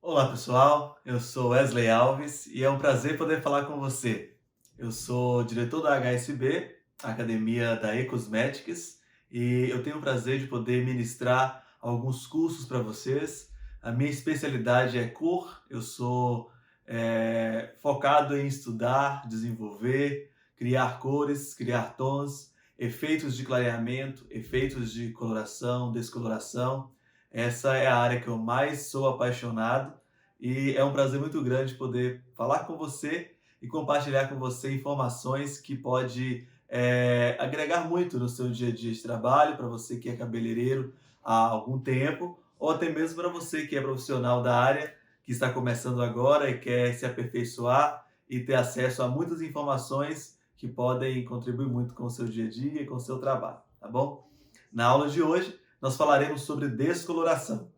Olá pessoal, eu sou Wesley Alves e é um prazer poder falar com você. Eu sou diretor da HSB, Academia da E-Cosmetics, e eu tenho o prazer de poder ministrar alguns cursos para vocês. A minha especialidade é cor, eu sou focado em estudar, desenvolver, criar cores, criar tons, efeitos de clareamento, efeitos de coloração, descoloração. Essa é a área que eu mais sou apaixonado e é um prazer muito grande poder falar com você e compartilhar com você informações que pode agregar muito no seu dia a dia de trabalho, para você que é cabeleireiro há algum tempo, ou até mesmo para você que é profissional da área, que está começando agora e quer se aperfeiçoar e ter acesso a muitas informações que podem contribuir muito com o seu dia a dia e com o seu trabalho, tá bom? Na aula de hoje, nós falaremos sobre descoloração.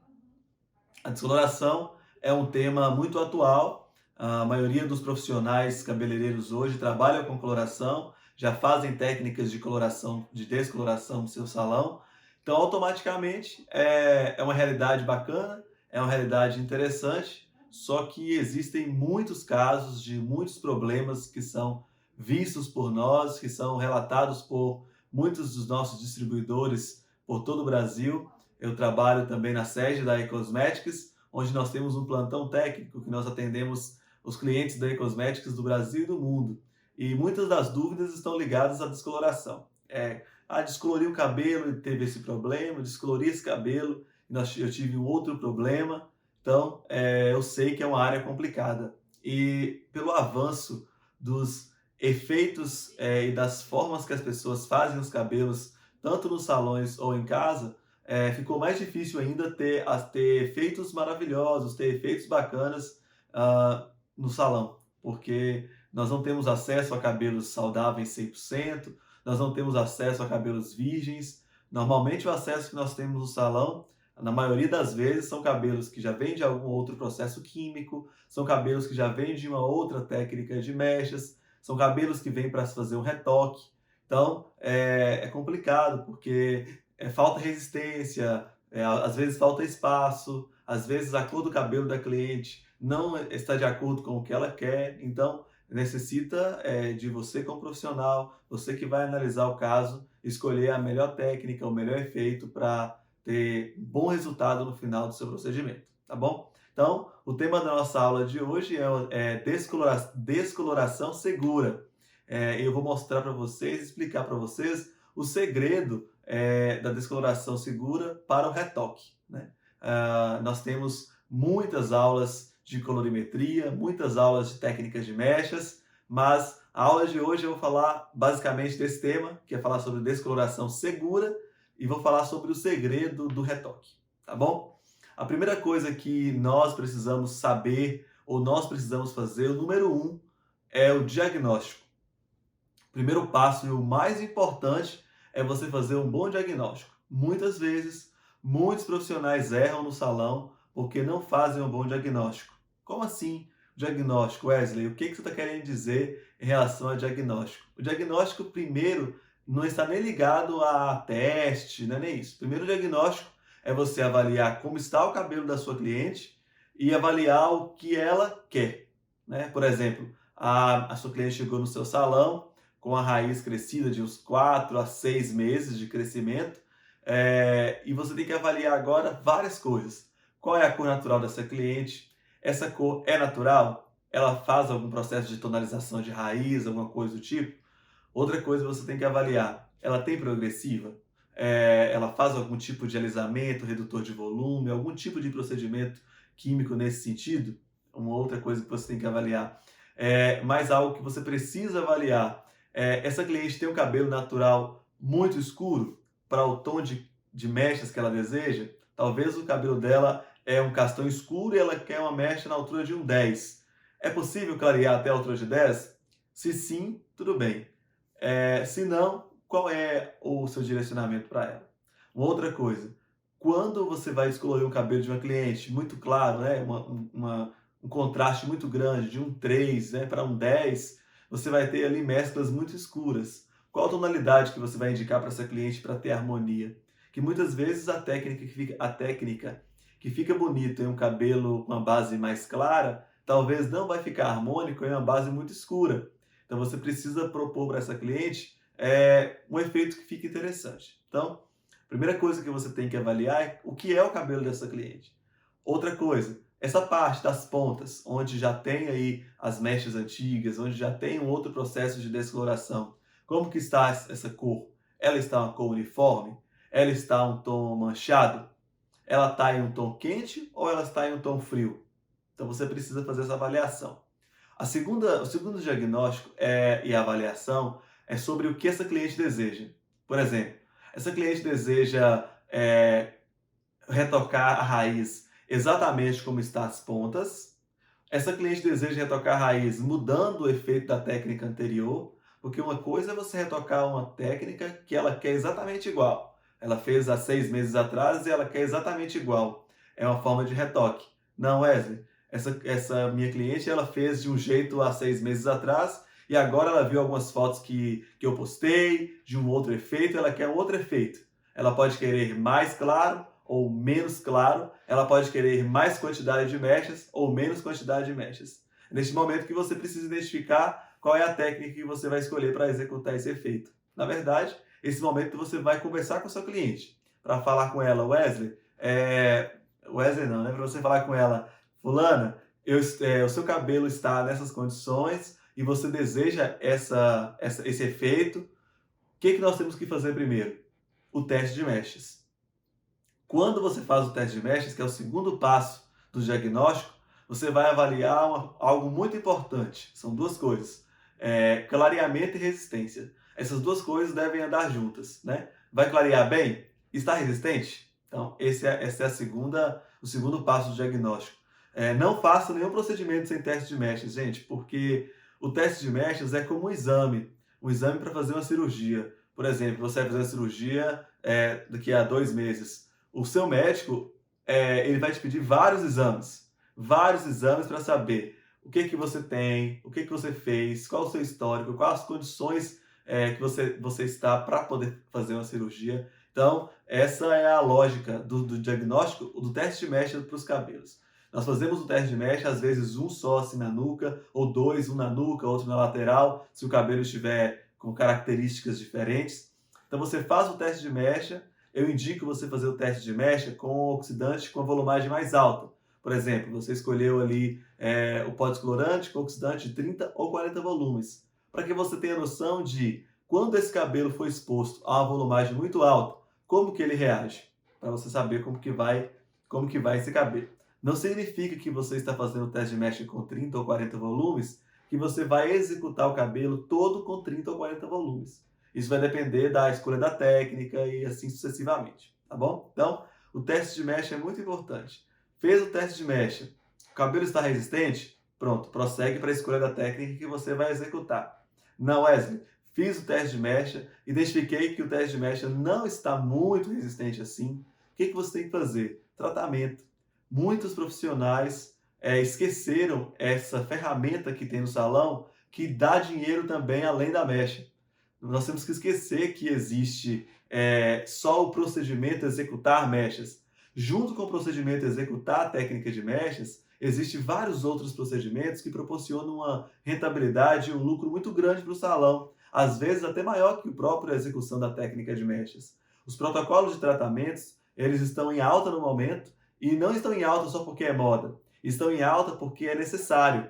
A descoloração é um tema muito atual. A maioria dos profissionais cabeleireiros hoje trabalham com coloração, já fazem técnicas de coloração, de descoloração no seu salão. Então, automaticamente, é uma realidade bacana, é uma realidade interessante, só que existem muitos casos de muitos problemas que são vistos por nós, que são relatados por muitos dos nossos distribuidores por todo o Brasil. Eu trabalho também na sede da E-Cosmetics, onde nós temos um plantão técnico que nós atendemos os clientes da E-Cosmetics do Brasil e do mundo. E muitas das dúvidas estão ligadas à descoloração. Descolori o cabelo e teve esse problema, descolori esse cabelo e eu tive um outro problema. Então, eu sei que é uma área complicada. E pelo avanço dos efeitos e das formas que as pessoas fazem os cabelos, tanto nos salões ou em casa, ficou mais difícil ainda ter efeitos maravilhosos, ter efeitos bacanas no salão, porque nós não temos acesso a cabelos saudáveis 100%, nós não temos acesso a cabelos virgens. Normalmente o acesso que nós temos no salão, na maioria das vezes, são cabelos que já vêm de algum outro processo químico, são cabelos que já vêm de uma outra técnica de mechas, são cabelos que vêm para se fazer um retoque. Então, é complicado, porque falta resistência, às vezes falta espaço, às vezes a cor do cabelo da cliente não está de acordo com o que ela quer, então necessita de você como profissional, você que vai analisar o caso, escolher a melhor técnica, o melhor efeito para ter um bom resultado no final do seu procedimento, tá bom? Então, o tema da nossa aula de hoje é descoloração segura. Eu vou mostrar para vocês, explicar para vocês o segredo da descoloração segura para o retoque, né? Nós temos muitas aulas de colorimetria, muitas aulas de técnicas de mechas, mas a aula de hoje eu vou falar basicamente desse tema, que é falar sobre descoloração segura, e vou falar sobre o segredo do retoque, tá bom? A primeira coisa que nós precisamos saber, ou nós precisamos fazer, o número um, é o diagnóstico. O primeiro passo e o mais importante é você fazer um bom diagnóstico. Muitas vezes, muitos profissionais erram no salão porque não fazem um bom diagnóstico. Como assim diagnóstico, Wesley? O que você está querendo dizer em relação a diagnóstico? O diagnóstico, primeiro, não está nem ligado a teste, não é nem isso. O primeiro diagnóstico é você avaliar como está o cabelo da sua cliente e avaliar o que ela quer, né? Por exemplo, a sua cliente chegou no seu salão com a raiz crescida de uns 4 a 6 meses de crescimento, e você tem que avaliar agora várias coisas. Qual é a cor natural dessa cliente? Essa cor é natural? Ela faz algum processo de tonalização de raiz, alguma coisa do tipo? Outra coisa que você tem que avaliar, ela tem progressiva? Ela faz algum tipo de alisamento, redutor de volume, algum tipo de procedimento químico nesse sentido? Uma outra coisa que você tem que avaliar. Mais algo que você precisa avaliar. Essa cliente tem um cabelo natural muito escuro para o tom de mechas que ela deseja? Talvez o cabelo dela é um castanho escuro e ela quer uma mecha na altura de um 10. É possível clarear até a altura de 10? Se sim, tudo bem. Se não, qual é o seu direcionamento para ela? Uma outra coisa, quando você vai descolorir um cabelo de uma cliente muito claro, né, um contraste muito grande, de um 3, né, para um 10, você vai ter ali mesclas muito escuras. Qual a tonalidade que você vai indicar para essa cliente para ter harmonia? Que muitas vezes a técnica que fica bonito em um cabelo com uma base mais clara, talvez não vai ficar harmônico em uma base muito escura. Então você precisa propor para essa cliente um efeito que fique interessante. Então, a primeira coisa que você tem que avaliar é o que é o cabelo dessa cliente. Outra coisa, essa parte das pontas, onde já tem aí as mechas antigas, onde já tem um outro processo de descoloração, como que está essa cor? Ela está uma cor uniforme? Ela está um tom manchado? Ela está em um tom quente ou ela está em um tom frio? Então você precisa fazer essa avaliação. O segundo diagnóstico e avaliação é sobre o que essa cliente deseja. Por exemplo, essa cliente deseja retocar a raiz exatamente como está as pontas. Essa cliente deseja retocar a raiz mudando o efeito da técnica anterior, porque uma coisa é você retocar uma técnica que ela quer exatamente igual. Ela fez há 6 meses atrás e ela quer exatamente igual. É uma forma de retoque. Não, Wesley, essa minha cliente ela fez de um jeito há 6 meses atrás e agora ela viu algumas fotos que eu postei de um outro efeito, ela quer um outro efeito. Ela pode querer mais claro ou menos claro, ela pode querer mais quantidade de mechas ou menos quantidade de mechas. É neste momento que você precisa identificar qual é a técnica que você vai escolher para executar esse efeito. Na verdade, esse momento você vai conversar com o seu cliente para falar com ela, Wesley não, né? Para você falar com ela, fulana, o seu cabelo está nessas condições e você deseja esse efeito. O que nós temos que fazer primeiro? O teste de mechas. Quando você faz o teste de mechas, que é o segundo passo do diagnóstico, você vai avaliar algo muito importante. São duas coisas: clareamento e resistência. Essas duas coisas devem andar juntas, né? Vai clarear bem? Está resistente? Então, essa é o segundo passo do diagnóstico. Não faça nenhum procedimento sem teste de mechas, gente, porque o teste de mechas é como um exame para fazer uma cirurgia. Por exemplo, você vai fazer a cirurgia daqui a 2 meses. O seu médico ele vai te pedir vários exames para saber o que você tem, o que você fez, qual o seu histórico, quais as condições que você está para poder fazer uma cirurgia. Então, essa é a lógica do diagnóstico, do teste de mecha para os cabelos. Nós fazemos o teste de mecha, às vezes um só assim na nuca, ou dois, um na nuca, outro na lateral, se o cabelo estiver com características diferentes. Então você faz o teste de mecha, eu indico você fazer o teste de mecha com oxidante com a volumagem mais alta. Por exemplo, você escolheu ali o pó descolorante com oxidante de 30 ou 40 volumes, para que você tenha noção de quando esse cabelo foi exposto a uma volumagem muito alta, como que ele reage, para você saber como que vai esse cabelo. Não significa que você está fazendo o teste de mecha com 30 ou 40 volumes, que você vai executar o cabelo todo com 30 ou 40 volumes. Isso vai depender da escolha da técnica e assim sucessivamente, tá bom? Então, o teste de mecha é muito importante. Fez o teste de mecha, o cabelo está resistente? Pronto, prossegue para a escolha da técnica que você vai executar. Não, Wesley, fiz o teste de mecha, identifiquei que o teste de mecha não está muito resistente assim. O que você tem que fazer? Tratamento. Muitos profissionais esqueceram essa ferramenta que tem no salão que dá dinheiro também além da mecha. Nós temos que esquecer que existe só o procedimento executar mechas. Junto com o procedimento executar a técnica de mechas, existem vários outros procedimentos que proporcionam uma rentabilidade e um lucro muito grande para o salão, às vezes até maior que a própria execução da técnica de mechas. Os protocolos de tratamentos, eles estão em alta no momento e não estão em alta só porque é moda, estão em alta porque é necessário.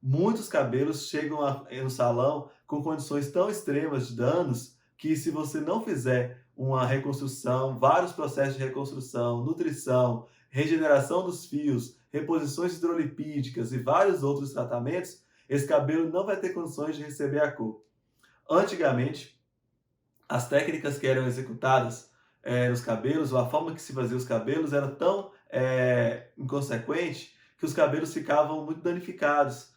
Muitos cabelos chegam no salão com condições tão extremas de danos que se você não fizer uma reconstrução, vários processos de reconstrução, nutrição, regeneração dos fios, reposições hidrolipídicas e vários outros tratamentos, esse cabelo não vai ter condições de receber a cor. Antigamente, as técnicas que eram executadas nos cabelos, ou a forma que se fazia os cabelos era tão inconsequente que os cabelos ficavam muito danificados.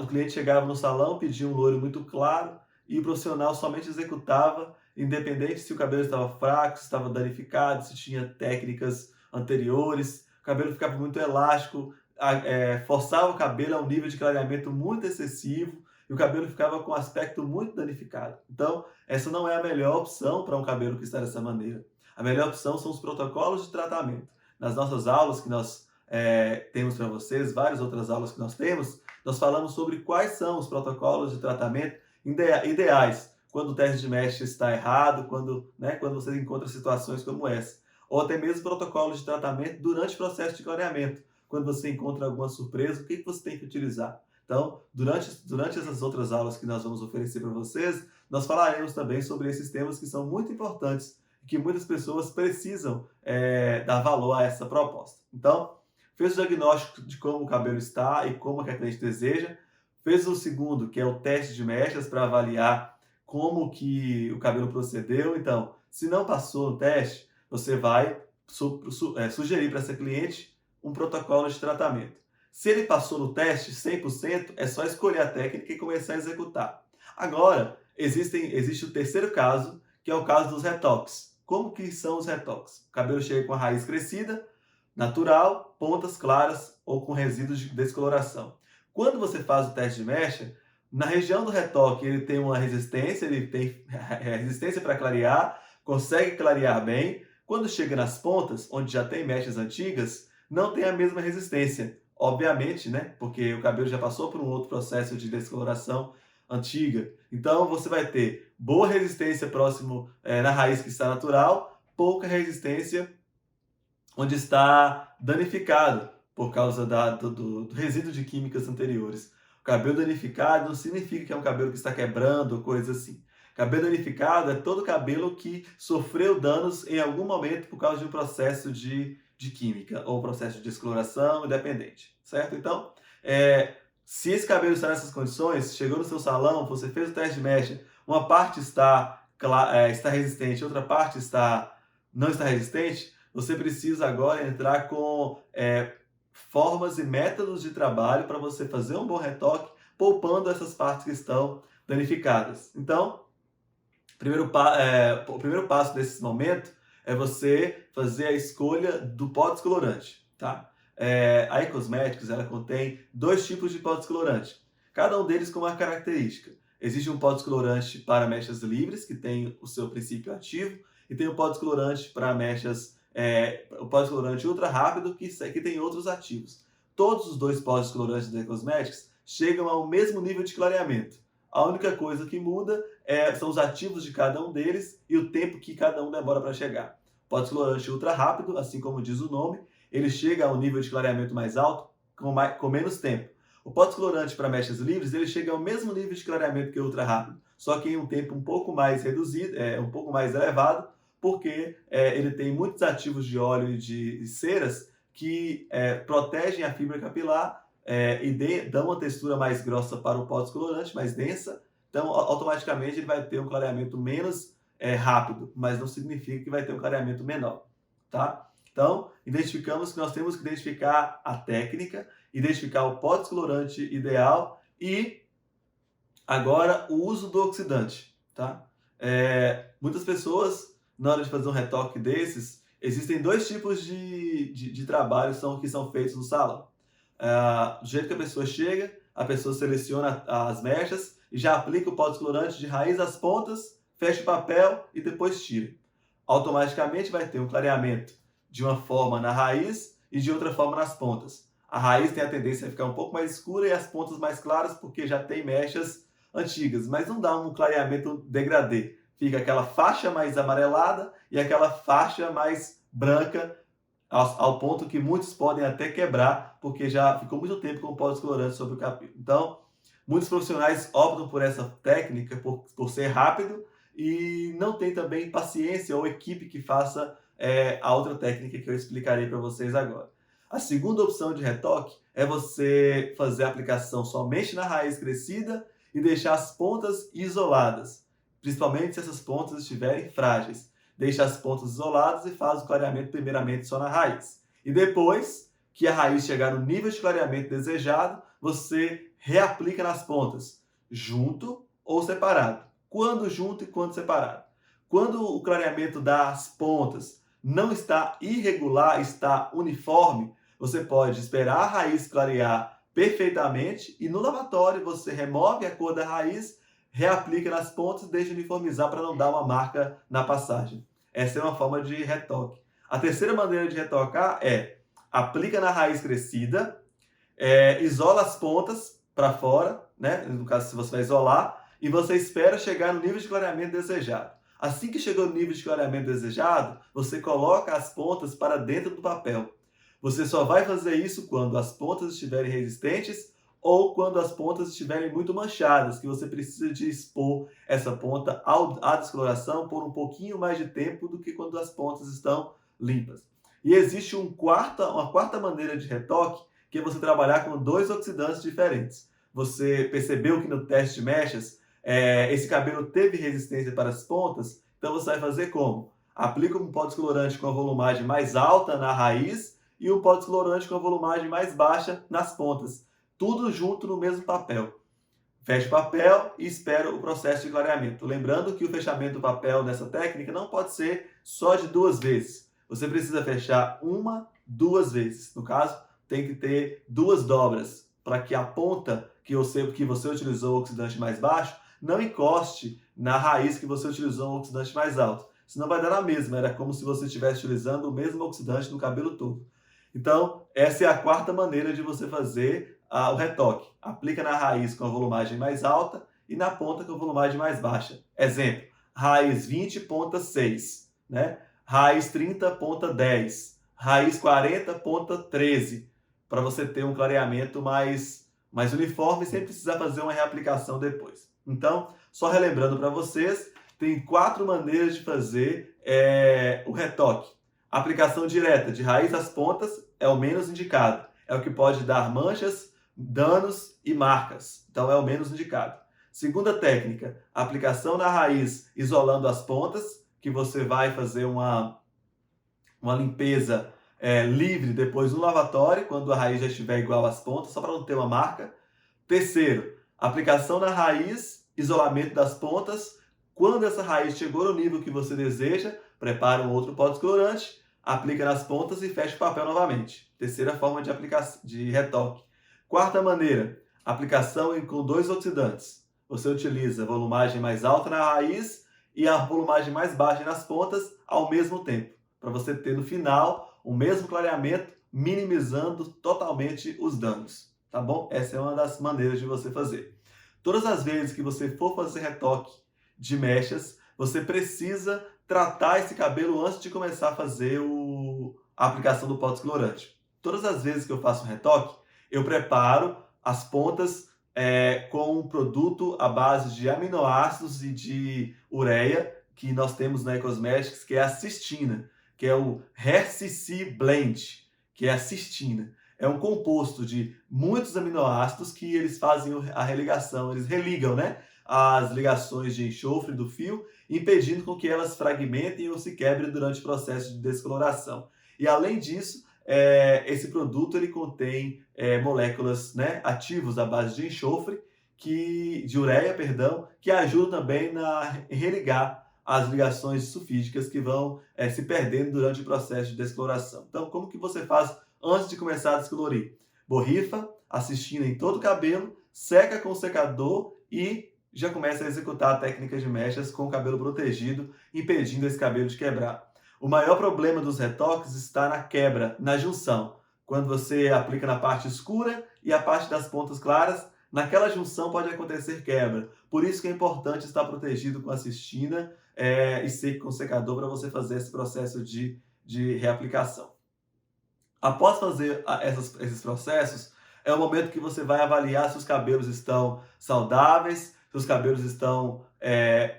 O cliente chegava no salão, pedia um loiro muito claro e o profissional somente executava, independente se o cabelo estava fraco, se estava danificado, se tinha técnicas anteriores. O cabelo ficava muito elástico, forçava o cabelo a um nível de clareamento muito excessivo e o cabelo ficava com um aspecto muito danificado. Então, essa não é a melhor opção para um cabelo que está dessa maneira. A melhor opção são os protocolos de tratamento. nas nossas aulas que nós temos para vocês, várias outras aulas que nós temos, nós falamos sobre quais são os protocolos de tratamento ideais quando o teste de mesh está errado, quando você encontra situações como essa. Ou até mesmo protocolos de tratamento durante o processo de clareamento. Quando você encontra alguma surpresa, o que você tem que utilizar? Então, durante essas outras aulas que nós vamos oferecer para vocês, nós falaremos também sobre esses temas que são muito importantes e que muitas pessoas precisam dar valor a essa proposta. Então, fez o diagnóstico de como o cabelo está e como que a cliente deseja, fez o segundo, que é o teste de mechas para avaliar como que o cabelo procedeu. Então, se não passou no teste, você vai sugerir para essa cliente um protocolo de tratamento. Se ele passou no teste 100%, é só escolher a técnica e começar a executar. Agora, existe o terceiro caso, que é o caso dos retoques. Como que são os retoques? O cabelo chega com a raiz crescida, natural, pontas claras ou com resíduos de descoloração. Quando você faz o teste de mecha, na região do retoque ele tem uma resistência, ele tem resistência para clarear, consegue clarear bem. Quando chega nas pontas, onde já tem mechas antigas, não tem a mesma resistência. Obviamente, né? Porque o cabelo já passou por um outro processo de descoloração antiga. Então, você vai ter boa resistência próximo na raiz que está natural, pouca resistência onde está danificado por causa do resíduo de químicas anteriores. O cabelo danificado não significa que é um cabelo que está quebrando ou coisa assim. Cabelo danificado é todo cabelo que sofreu danos em algum momento por causa de um processo de química ou processo de descoloração independente, certo? Então, se esse cabelo está nessas condições, chegou no seu salão, você fez o teste de mecha, uma parte está resistente, outra parte não está resistente, você precisa agora entrar com formas e métodos de trabalho para você fazer um bom retoque, poupando essas partes que estão danificadas. Então, o primeiro passo nesse momento é você fazer a escolha do pó descolorante, tá? A Ecosmetics, ela contém 2 tipos de pó descolorante, cada um deles com uma característica. Existe um pó descolorante para mechas livres, que tem o seu princípio ativo, e tem o pó descolorante para mechas, o pó descolorante ultra rápido, que tem outros ativos. Todos os 2 pós descolorantes da Ecosmetics chegam ao mesmo nível de clareamento. A única coisa que muda são os ativos de cada um deles e o tempo que cada um demora para chegar. O pó descolorante ultra rápido, assim como diz o nome, ele chega a um nível de clareamento mais alto com menos tempo. O pó descolorante para mechas livres, ele chega ao mesmo nível de clareamento que o ultra rápido, só que em um tempo um pouco mais reduzido, um pouco mais elevado, porque ele tem muitos ativos de óleo e de ceras que protegem a fibra capilar e dão uma textura mais grossa para o pó descolorante, mais densa. Então, automaticamente, ele vai ter um clareamento menos rápido, mas não significa que vai ter um clareamento menor, tá? Então, identificamos que nós temos que identificar a técnica, identificar o pó descolorante ideal e agora o uso do oxidante, tá? Muitas pessoas, na hora de fazer um retoque desses, existem 2 tipos de trabalhos que são feitos no salão. Do jeito que a pessoa chega, a pessoa seleciona as mechas e já aplica o pó descolorante de raiz às pontas, fecha o papel e depois tira. Automaticamente vai ter um clareamento de uma forma na raiz e de outra forma nas pontas. A raiz tem a tendência a ficar um pouco mais escura e as pontas mais claras porque já tem mechas antigas, mas não dá um clareamento degradê. Fica aquela faixa mais amarelada e aquela faixa mais branca, ao ponto que muitos podem até quebrar, porque já ficou muito tempo com o pó descolorante sobre o cabelo. Então, muitos profissionais optam por essa técnica, por ser rápido, e não tem também paciência ou equipe que faça a outra técnica que eu explicarei para vocês agora. A segunda opção de retoque é você fazer a aplicação somente na raiz crescida e deixar as pontas isoladas, principalmente se essas pontas estiverem frágeis. Deixa as pontas isoladas e faz o clareamento primeiramente só na raiz. E depois que a raiz chegar no nível de clareamento desejado, você reaplica nas pontas, junto ou separado. Quando junto e quando separado. Quando o clareamento das pontas não está irregular, está uniforme, você pode esperar a raiz clarear perfeitamente e no lavatório você remove a cor da raiz, reaplica nas pontas e deixa uniformizar para não dar uma marca na passagem. Essa é uma forma de retoque. A terceira maneira de retocar é aplica na raiz crescida, isola as pontas para fora, né? No caso, se você vai isolar, e você espera chegar no nível de clareamento desejado. Assim que chegou no nível de clareamento desejado, você coloca as pontas para dentro do papel. Você só vai fazer isso quando as pontas estiverem resistentes ou quando as pontas estiverem muito manchadas, que você precisa de expor essa ponta à descoloração por um pouquinho mais de tempo do que quando as pontas estão limpas. E existe uma quarta maneira de retoque, que é você trabalhar com dois oxidantes diferentes. Você percebeu que no teste de mechas, esse cabelo teve resistência para as pontas, então você vai fazer como? Aplica um pó descolorante com a volumagem mais alta na raiz e um pó descolorante com a volumagem mais baixa nas pontas. Tudo junto no mesmo papel. Fecha o papel e espera o processo de clareamento. Lembrando que o fechamento do papel nessa técnica não pode ser só de 2 vezes. Você precisa fechar 1, 2 vezes. No caso, tem que ter 2 dobras para que a ponta que você utilizou o oxidante mais baixo não encoste na raiz que você utilizou o oxidante mais alto. Senão vai dar na mesma, era como se você estivesse utilizando o mesmo oxidante no cabelo todo. Então, essa é a quarta maneira de você fazer o retoque. Aplica na raiz com a volumagem mais alta e na ponta com a volumagem mais baixa. Exemplo, raiz 20.6, né? Raiz 30.10, raiz 40.13, para você ter um clareamento mais uniforme sem precisar fazer uma reaplicação depois. Então, só relembrando para vocês, tem 4 maneiras de fazer o retoque. A aplicação direta de raiz às pontas é o menos indicado. É o que pode dar manchas, danos e marcas. Então é o menos indicado. Segunda técnica, aplicação na raiz isolando as pontas, que você vai fazer uma limpeza livre depois no lavatório, quando a raiz já estiver igual às pontas, só para não ter uma marca. Terceiro, aplicação na raiz, isolamento das pontas. Quando essa raiz chegou no nível que você deseja, prepara um outro pó descolorante, aplica nas pontas e fecha o papel novamente. Terceira forma de retoque. Quarta maneira, aplicação com 2 oxidantes. Você utiliza a volumagem mais alta na raiz e a volumagem mais baixa nas pontas ao mesmo tempo, para você ter no final o mesmo clareamento, minimizando totalmente os danos. Tá bom? Essa é uma das maneiras de você fazer. Todas as vezes que você for fazer retoque de mechas, você precisa tratar esse cabelo antes de começar a fazer a aplicação do pó descolorante. Todas as vezes que eu faço um retoque, eu preparo as pontas com um produto à base de aminoácidos e de ureia, que nós temos na Ecosmetics, que é a cistina, que é o HCC Blend, que é a cistina. É um composto de muitos aminoácidos que eles fazem a religação, eles religam, né, as ligações de enxofre do fio, impedindo com que elas fragmentem ou se quebrem durante o processo de descoloração. E além disso, esse produto ele contém moléculas, né, ativos à base de enxofre, de ureia, perdão, que ajudam também a religar as ligações sulfídicas que vão se perdendo durante o processo de descoloração. Então, como que você faz antes de começar a descolorir? Borrifa a cistina em todo o cabelo, seca com o secador e já começa a executar a técnica de mechas com o cabelo protegido, impedindo esse cabelo de quebrar. O maior problema dos retoques está na quebra, na junção. Quando você aplica na parte escura e a parte das pontas claras, naquela junção pode acontecer quebra. Por isso que é importante estar protegido com a cistina e seco com o secador para você fazer esse processo de reaplicação. Após fazer esses processos, é o momento que você vai avaliar se os cabelos estão saudáveis, se os cabelos estão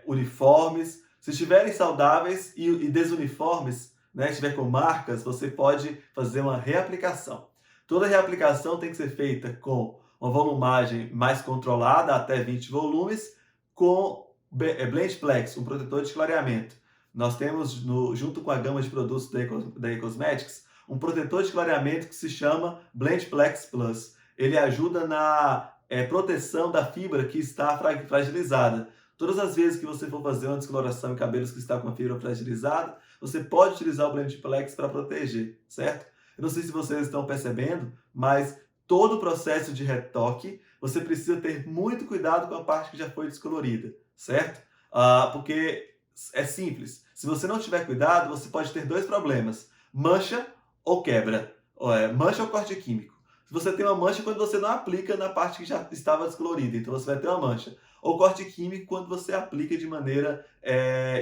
uniformes. Se estiverem saudáveis e desuniformes, né, estiver com marcas, você pode fazer uma reaplicação. Toda reaplicação tem que ser feita com uma volumagem mais controlada, até 20 volumes, com Blendplex, um protetor de clareamento. Nós temos, junto com a gama de produtos da Ecosmetics, um protetor de clareamento que se chama Blendplex Plus. Ele ajuda na proteção da fibra que está fragilizada. Todas as vezes que você for fazer uma descoloração em cabelos que está com a fibra fragilizada, você pode utilizar o Blendplex para proteger, certo? Eu não sei se vocês estão percebendo, mas todo o processo de retoque, você precisa ter muito cuidado com a parte que já foi descolorida, certo? Porque é simples. Se você não tiver cuidado, você pode ter 2 problemas. mancha ou quebra. Mancha ou corte químico. Se você tem uma mancha quando você não aplica na parte que já estava descolorida, então você vai ter uma mancha. Ou corte químico quando você aplica de maneira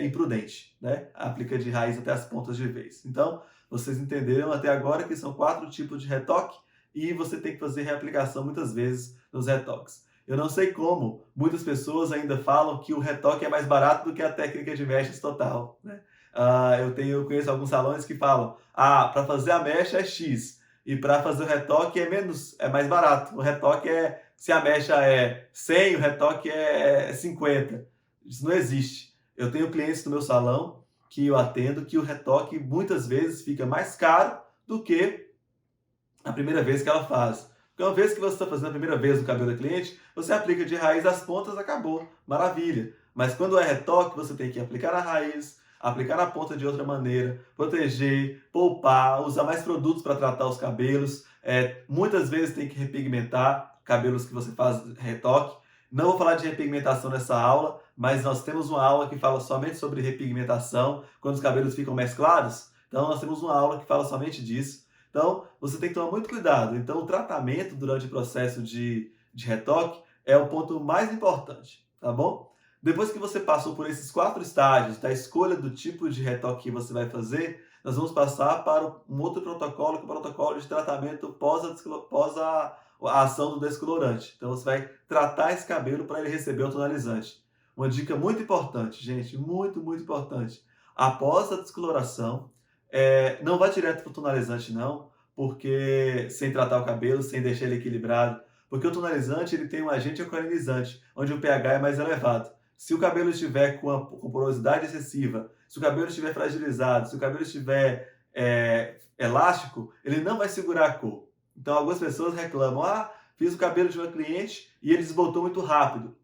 imprudente, né? Aplica de raiz até as pontas de vez. Então, vocês entenderam até agora que são 4 tipos de retoque e você tem que fazer reaplicação muitas vezes nos retoques. Eu não sei como muitas pessoas ainda falam que o retoque é mais barato do que a técnica de mechas total, né? Eu conheço alguns salões que falam, para fazer a mecha é X, e para fazer o retoque é mais barato. O retoque se a mecha é 100, o retoque é 50. Isso não existe. Eu tenho clientes no meu salão que eu atendo que o retoque muitas vezes fica mais caro do que a primeira vez que ela faz. Porque uma vez que você está fazendo a primeira vez o cabelo da cliente, você aplica de raiz as pontas, acabou. Maravilha. Mas quando é retoque, você tem que aplicar na raiz, aplicar na ponta de outra maneira, proteger, poupar, usar mais produtos para tratar os cabelos. Muitas vezes tem que repigmentar cabelos que você faz retoque. Não vou falar de repigmentação nessa aula, mas nós temos uma aula que fala somente sobre repigmentação, quando os cabelos ficam mesclados. Então nós temos uma aula que fala somente disso. Então, você tem que tomar muito cuidado. Então, o tratamento durante o processo de retoque é o ponto mais importante, tá bom? Depois que você passou por esses 4 estágios da escolha do tipo de retoque que você vai fazer, nós vamos passar para um outro protocolo, que é o protocolo de tratamento pós a ação do descolorante. Então, você vai tratar esse cabelo para ele receber o tonalizante. Uma dica muito importante, gente, muito, muito importante. Após a descoloração, não vá direto para o tonalizante não, porque sem tratar o cabelo, sem deixar ele equilibrado, porque o tonalizante ele tem um agente alcalinizante, onde o pH é mais elevado. Se o cabelo estiver com porosidade excessiva, se o cabelo estiver fragilizado, se o cabelo estiver elástico, ele não vai segurar a cor. Então algumas pessoas reclamam, fiz o cabelo de uma cliente e ele desbotou muito rápido.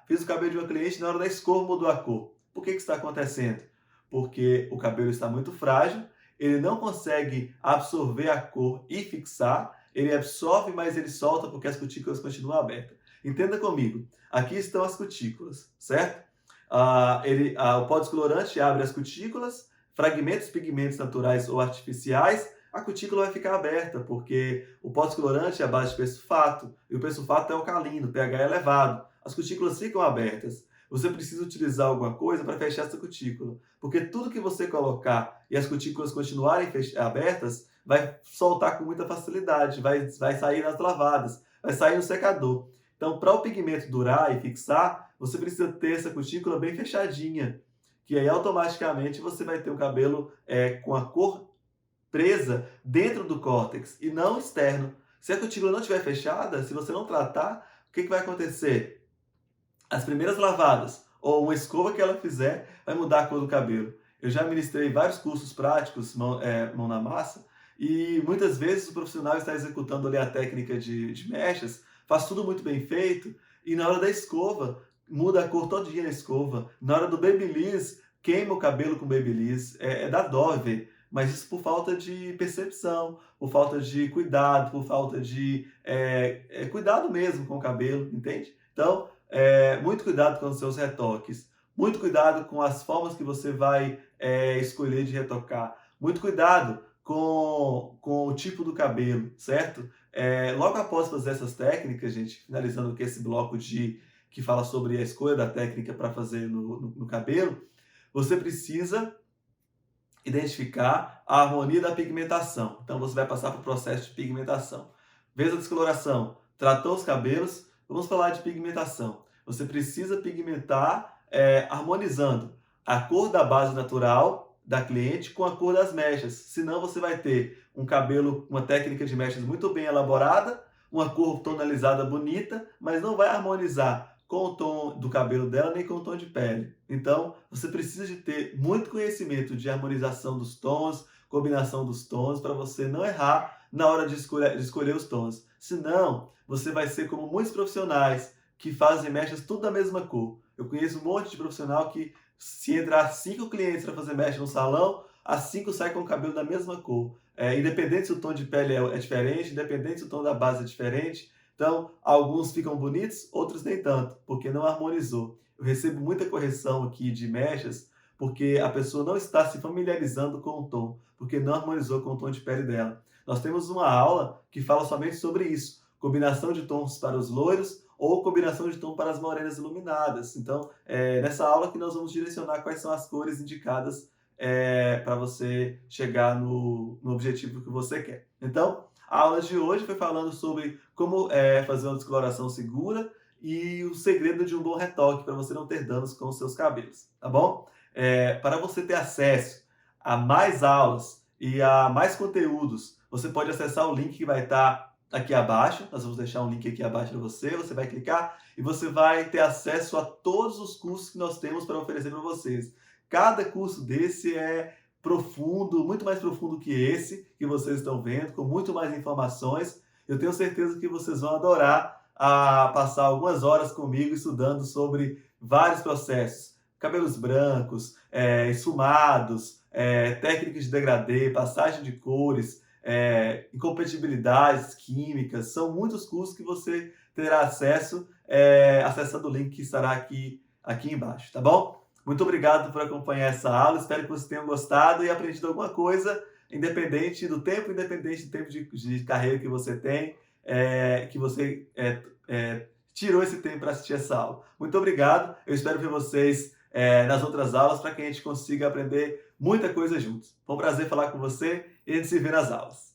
Fiz o cabelo de uma cliente e na hora da escova mudou a cor. Por que isso está acontecendo? Porque o cabelo está muito frágil, ele não consegue absorver a cor e fixar, ele absorve, mas ele solta porque as cutículas continuam abertas. Entenda comigo, aqui estão as cutículas, certo? O pó descolorante abre as cutículas, fragmentos pigmentos naturais ou artificiais, a cutícula vai ficar aberta, porque o pó descolorante é a base de persulfato, e o persulfato é alcalino, o pH é elevado, as cutículas ficam abertas. Você precisa utilizar alguma coisa para fechar essa cutícula, porque tudo que você colocar e as cutículas continuarem abertas, vai soltar com muita facilidade, vai sair nas lavadas, vai sair no secador. Então, para o pigmento durar e fixar, você precisa ter essa cutícula bem fechadinha, que aí automaticamente você vai ter o cabelo com a cor presa dentro do córtex e não externo. Se a cutícula não estiver fechada, se você não tratar, o que vai acontecer? As primeiras lavadas ou uma escova que ela fizer vai mudar a cor do cabelo. Eu já ministrei vários cursos práticos, mão na massa, e muitas vezes o profissional está executando ali a técnica de mechas, faz tudo muito bem feito, e na hora da escova, muda a cor todinha na escova. Na hora do babyliss, queima o cabelo com babyliss. Dá dó ver, mas isso por falta de percepção, por falta de cuidado, por falta de cuidado mesmo com o cabelo, entende? Então, muito cuidado com os seus retoques, muito cuidado com as formas que você vai escolher de retocar, muito cuidado com o tipo do cabelo, certo? Logo após fazer essas técnicas, gente, finalizando aqui esse bloco que fala sobre a escolha da técnica para fazer no cabelo, você precisa identificar a harmonia da pigmentação. Então você vai passar para o processo de pigmentação. Vez a descoloração, tratou os cabelos, vamos falar de pigmentação. Você precisa pigmentar harmonizando a cor da base natural da cliente com a cor das mechas. Senão você vai ter um cabelo, uma técnica de mechas muito bem elaborada, uma cor tonalizada bonita, mas não vai harmonizar com o tom do cabelo dela nem com o tom de pele. Então, você precisa de ter muito conhecimento de harmonização dos tons, combinação dos tons, para você não errar na hora de escolher os tons. Senão, você vai ser como muitos profissionais que fazem mechas tudo da mesma cor. Eu conheço um monte de profissional que, se entrar 5 clientes para fazer mecha no salão, as 5 saem com o cabelo da mesma cor. Independente se o tom de pele é diferente, independente se o tom da base é diferente. Então, alguns ficam bonitos, outros nem tanto, porque não harmonizou. Eu recebo muita correção aqui de mechas, porque a pessoa não está se familiarizando com o tom, porque não harmonizou com o tom de pele dela. Nós temos uma aula que fala somente sobre isso, combinação de tons para os loiros ou combinação de tom para as morenas iluminadas. Então, é nessa aula que nós vamos direcionar quais são as cores indicadas para você chegar no objetivo que você quer. Então, a aula de hoje foi falando sobre como fazer uma descoloração segura e o segredo de um bom retoque para você não ter danos com os seus cabelos, tá bom? Para você ter acesso a mais aulas e a mais conteúdos, você pode acessar o link que vai estar aqui abaixo. Nós vamos deixar um link aqui abaixo para você. Você vai clicar e você vai ter acesso a todos os cursos que nós temos para oferecer para vocês. Cada curso desse é profundo, muito mais profundo que esse que vocês estão vendo, com muito mais informações. Eu tenho certeza que vocês vão adorar passar algumas horas comigo estudando sobre vários processos. Cabelos brancos, esfumados, técnicas de degradê, passagem de cores, incompatibilidades químicas. São muitos cursos que você terá acesso acessando o link que estará aqui embaixo, tá bom? Muito obrigado por acompanhar essa aula, espero que vocês tenham gostado e aprendido alguma coisa, independente do tempo de carreira que você tem, que você tirou esse tempo para assistir essa aula. Muito obrigado, eu espero ver vocês nas outras aulas para que a gente consiga aprender muita coisa juntos. Foi um prazer falar com você e a gente se vê nas aulas.